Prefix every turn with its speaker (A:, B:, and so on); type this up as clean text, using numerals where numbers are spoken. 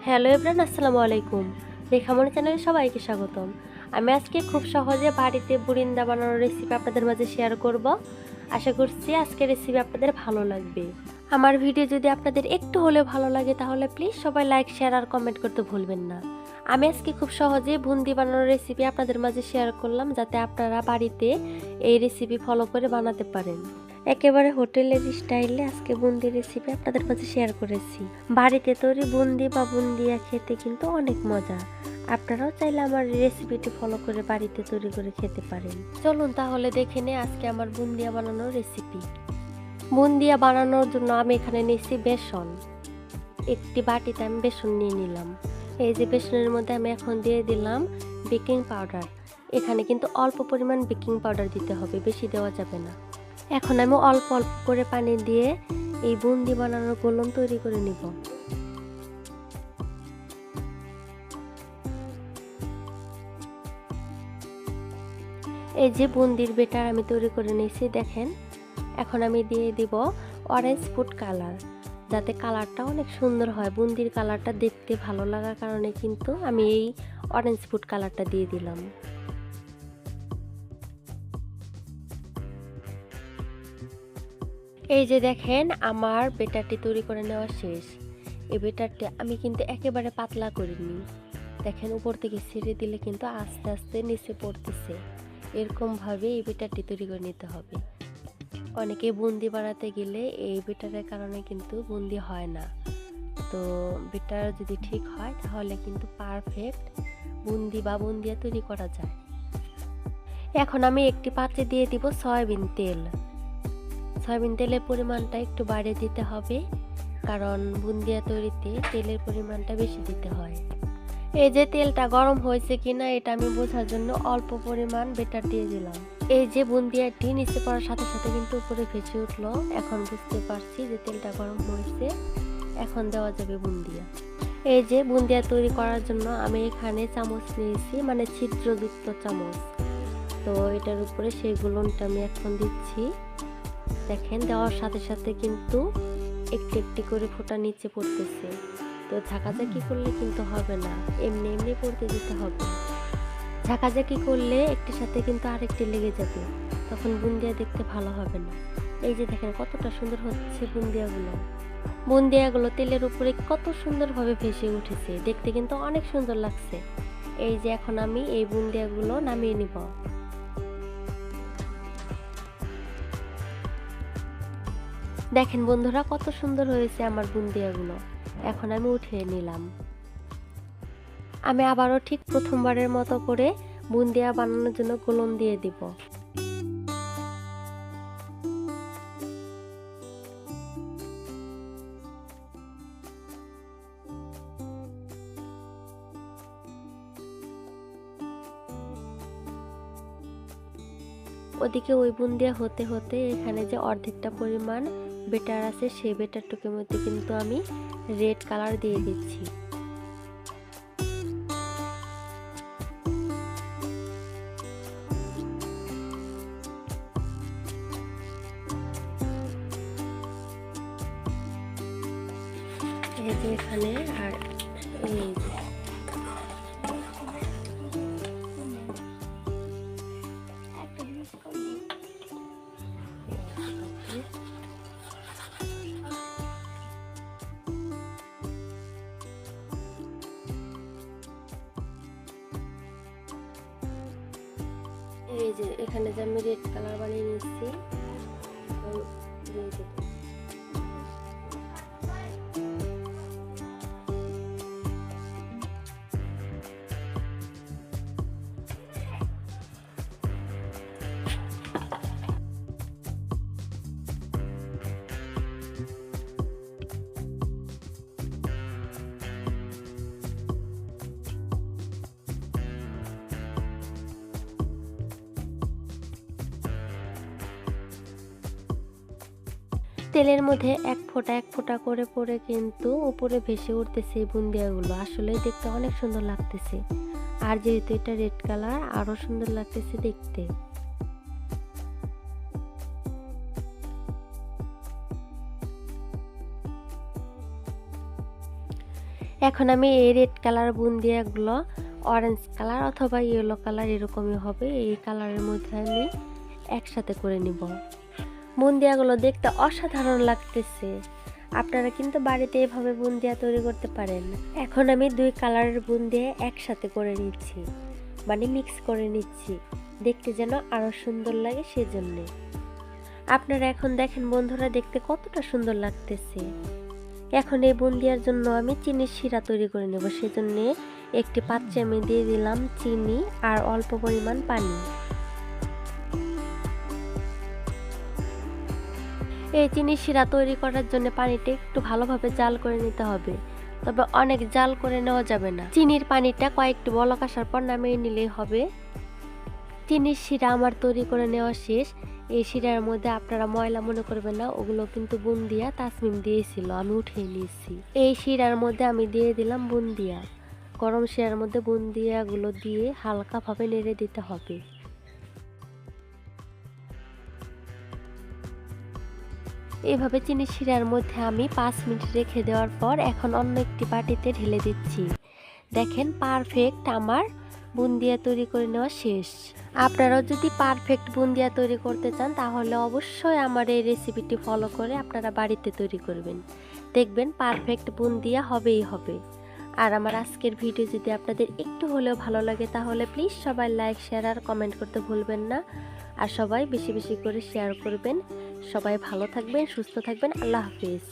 A: Hello everyone, আসসালামু আলাইকুম। রেখামণি চ্যানেলে সবাইকে স্বাগতম। আমি আজকে খুব সহজে বাড়িতে বুরিন্দা বানানোর রেসিপি আপনাদের মাঝে শেয়ার করব। আশা করছি আজকের রেসিপি আপনাদের ভালো লাগবে। আমার ভিডিও যদি আপনাদের একটু হলেও ভালো লাগে তাহলে প্লিজ সবাই লাইক, শেয়ার আর কমেন্ট করতে ভুলবেন না। আমি আজকে খুব সহজে বুন্দি বানানোর রেসিপি আপনাদের মাঝে শেয়ার করলাম, যাতে আপনারা বাড়িতে এই রেসিপি ফলো করে বানাতে পারেন। একেবারে হোটেলের স্টাইলে আজকে বুন্দি রেসিপি আপনাদের কাছে শেয়ার করেছি। বাড়িতে তৈরি বুন্দি বা বুন্দিয়া খেতে কিন্তু অনেক মজা। আপনারাও চাইলে আমার রেসিপিটি ফলো করে বাড়িতে তৈরি করে খেতে পারেন। চলুন তাহলে দেখে নে আজকে আমার বুন্দিয়া বানানোর রেসিপি। বুন্দিয়া বানানোর জন্য আমি এখানে নিয়েছি বেসন। একটি বাটিতে আমি বেসন নিয়ে নিলাম। এই যে বেসনের মধ্যে আমি এখন দিয়ে দিলাম বেকিং পাউডার। এখানে কিন্তু অল্প পরিমাণ বেকিং পাউডার দিতে হবে, বেশি দেওয়া যাবে না। এখন আমি অল্প অল্প করে পানি দিয়ে এই বুন্দি বানানোর গোলন তৈরি করে নিব। এই যে বুন্দির বেটার আমি তৈরি করে নিয়েছি, দেখেন। এখন আমি দিয়ে দিব অরেঞ্জ ফুড কালার, যাতে কালারটা অনেক সুন্দর হয়। বুন্দির কালারটা দেখতে ভালো লাগার কারণে কিন্তু আমি এই অরেঞ্জ ফুড কালারটা দিয়ে দিলাম। এই যে দেখেন আমার বেটারটি তৈরি করে নেওয়া শেষ। এই বেটারটি আমি কিন্তু একেবারে পাতলা করিনি, দেখেন উপর থেকে ছেড়ে দিলে কিন্তু আস্তে আস্তে নিচে পড়তেছে। এরকম ভাবে এই বেটারটি তৈরি করে নিতে হবে। অনেকে বুন্দি বানাতে গেলে এই বেটারের কারণে কিন্তু বুন্দি হয় না। তো বেটার যদি ঠিক হয় তাহলে কিন্তু পারফেক্ট বুন্দি বা বুন্দিয়া তৈরি করা যায়। এখন আমি একটি পাত্রে দিয়ে দিব সয়াবিন তেল। সয়াবিন তেলের পরিমাণটা একটু বাড়িয়ে দিতে হবে, কারণ বুন্দিয়া তৈরিতে তেলের পরিমাণটা বেশি দিতে হয়। এই যে তেলটা গরম হয়েছে কিনা এটা আমি বোঝার জন্য অল্প পরিমাণ বেটার দিয়ে দিলাম। এই যে বুন্দিয়াটি নিচে পড়ার সাথে সাথে কিন্তু উপরে ভেসে উঠলো। এখন বুঝতে পারছি যে তেলটা গরম হয়েছে, এখন দেওয়া যাবে বুন্দিয়া। এই যে বুন্দিয়া তৈরি করার জন্য আমি এখানে চামচ নিয়েছি, মানে ছিদ্রযুক্ত চামচ। তো এটার উপরে সেই গুলনটা আমি এখন দিচ্ছি। দেখেন দেওয়ার সাথে সাথে কিন্তু একটি একটি করে ফোঁটা নিচে পড়তেছে। তো ঝাঁকাঝাঁকি করলে কিন্তু হবে না, এমনি এমনি পড়তে দিতে হবে। ঝাঁকাঝাঁকি করলে একটির সাথে কিন্তু আরেকটি লেগে যাবে, তখন বুন্দিয়া দেখতে ভালো হবে না। এই যে দেখেন কতটা সুন্দর হচ্ছে বুন্দিয়াগুলো তেলের উপরে কত সুন্দরভাবে ভেসে উঠেছে, দেখতে কিন্তু অনেক সুন্দর লাগছে। এই যে এখন আমি এই বুন্দিয়াগুলো নামিয়ে নিব। দেখেন বন্ধুরা কত সুন্দর হয়েছে আমার বুন্দিয়াগুলো। এখন আমি উঠিয়ে নিলাম। আমি আবারও ঠিক প্রথমবারের মতো করে বুন্দিয়া বানানোর জন্য গোলন দিয়ে দিব। ওদিকে ওই বুন্দিয়া হতে হতে এখানে যে অর্ধেকটা পরিমাণ বেটার আছে সেই বেটারটুকুর মধ্যে কিন্তু আমি রেড কালার দিয়ে দিচ্ছি। এই যে এখানে আর এই যে এখানে যে আমি রেড কালার বানিয়ে নিচ্ছি দিয়ে দেব। তেলের মধ্যে এক ফোঁটা করে পরে কিন্তু উপরে ভেসে উঠতেছে এই বুন্দিয়াগুলো, আসলে দেখতে অনেক সুন্দর লাগতেছে। আর যেহেতু এটা রেড কালার আরো সুন্দর লাগতেছে দেখতে। এখন আমি এই রেড কালার বুন্দিয়াগুলো অরেঞ্জ কালার অথবা ইয়েলো কালার এরকমই হবে, এই কালারের মধ্যে আমি একসাথে করে নিব। বুন্দিয়াগুলো দেখতে অসাধারণ লাগতেছে, আপনারা কিন্তু বাড়িতে এভাবে বুন্দিয়া তৈরি করতে পারেন। এখন আমি 2 কালারের বুন্দিয়া একসাথে করে নিচ্ছি, মানে মিক্স করে নিচ্ছি, দেখতে যেন আরো সুন্দর লাগে সেজন্য। আপনারা এখন দেখেন বন্ধুরা, দেখতে কতটা সুন্দর লাগতেছে। এখন এই বুন্দিয়ার জন্য আমি চিনির শিরা তৈরি করে নেব, সেজন্য একটি পাত্রে আমি দিয়ে দিলাম চিনি আর অল্প পরিমাণ পানি। এই চিনির শিরা তৈরি করার জন্য পানিটা একটু ভালোভাবে জাল করে নিতে হবে, তবে অনেক জাল করে নেওয়া যাবে না। চিনির পানিটা কয়েকটি বলক আসার পর নামিয়ে নিলেই হবে। চিনির শিরা আমার তৈরি করে নেওয়া শেষ। এই শিরার মধ্যে আপনারা ময়লা মনে করবেন না, ওগুলো কিন্তু বুন্দিয়া তাসমিম দিয়েছিল, আমি উঠিয়ে নিয়েছি। এই শিরার মধ্যে আমি দিয়ে দিলাম বুন্দিয়া। গরম শিরার মধ্যে বুন্দিয়াগুলো দিয়ে হালকাভাবে নেড়ে দিতে হবে। এভাবে চিনির শিরার মধ্যে আমি 5 মিনিট রেখে দেওয়ার পর এখন অন্য একটি বাটিতে ঢেলে দিচ্ছি। দেখেন পারফেক্ট আমার বুন্দিয়া তৈরি করে নেওয়া শেষ। আপনারাও যদি পারফেক্ট বুন্দিয়া তৈরি করতে চান তাহলে অবশ্যই আমার এই রেসিপিটি ফলো করে আপনারা বাড়িতে তৈরি করবেন, দেখবেন পারফেক্ট বুন্দিয়া হবেই হবে। আর আমার আজকের ভিডিও যদি আপনাদের একটু হলেও ভালো লাগে তাহলে প্লিজ সবাই লাইক শেয়ার আর কমেন্ট করতে ভুলবেন না। আর সবাই বেশি বেশি করে শেয়ার করবেন। সবাই ভালো থাকবেন, সুস্থ থাকবেন। আল্লাহ হাফিজ।